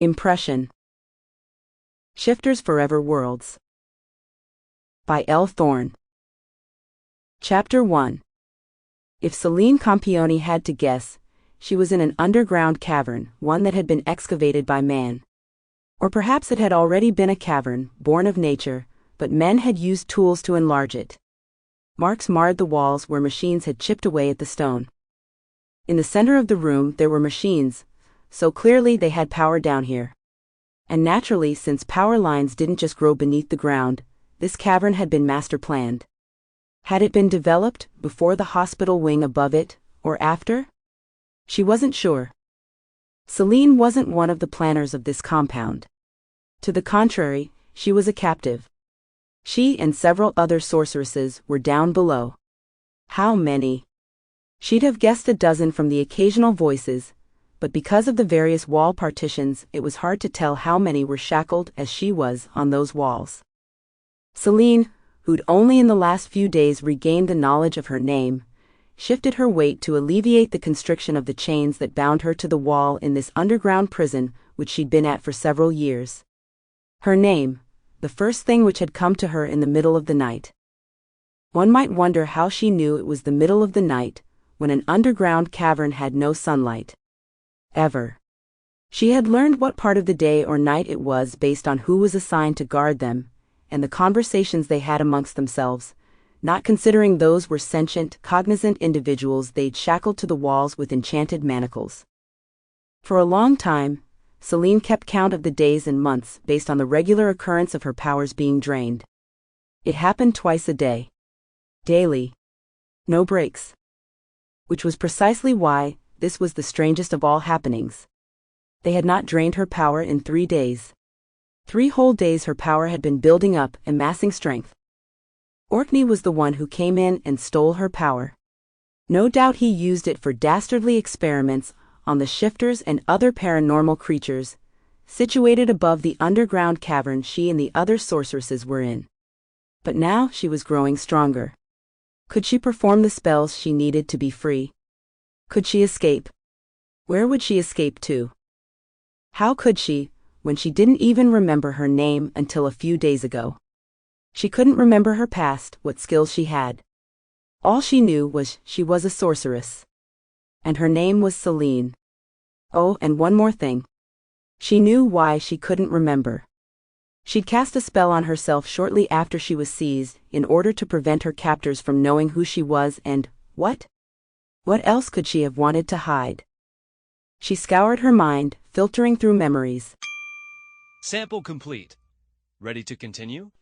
Impression. Shifters Forever Worlds. By Elle Thorne. Chapter 1. If Selene Campione had to guess, she was in an underground cavern, one that had been excavated by man. Or perhaps it had already been a cavern, born of nature, but men had used tools to enlarge it. Marks marred the walls where machines had chipped away at the stone. In the center of the room there were machines, so clearly they had power down here. And naturally, since power lines didn't just grow beneath the ground, this cavern had been master-planned. Had it been developed before the hospital wing above it, or after? She wasn't sure. Selene wasn't one of the planners of this compound. To the contrary, she was a captive. She and several other sorceresses were down below. How many? She'd have guessed a dozen from the occasional voices, but because of the various wall partitions it was hard to tell how many were shackled as she was on those walls. Selene, who'd only in the last few days regained the knowledge of her name, shifted her weight to alleviate the constriction of the chains that bound her to the wall in this underground prison which she'd been at for several years. Her name, the first thing which had come to her in the middle of the night. One might wonder how she knew it was the middle of the night, when an underground cavern had no sunlight. Ever. She had learned what part of the day or night it was based on who was assigned to guard them, and the conversations they had amongst themselves, not considering those were sentient, cognizant individuals they'd shackled to the walls with enchanted manacles. For a long time, Selene kept count of the days and months based on the regular occurrence of her powers being drained. It happened twice a day. Daily. No breaks. Which was precisely why this was the strangest of all happenings. They had not drained her power in 3 days. 3 whole days her power had been building up, amassing strength. Orkney was the one who came in and stole her power. No doubt he used it for dastardly experiments on the shifters and other paranormal creatures, situated above the underground cavern she and the other sorceresses were in. But now she was growing stronger. Could she perform the spells she needed to be free? Could she escape? Where would she escape to? How could she, when she didn't even remember her name until a few days ago? She couldn't remember her past, what skills she had. All she knew was she was a sorceress. And her name was Selene. Oh, and one more thing. She knew why she couldn't remember. She'd cast a spell on herself shortly after she was seized, in order to prevent her captors from knowing who she was and, what? What else could she have wanted to hide? She scoured her mind, filtering through memories. Sample complete. Ready to continue?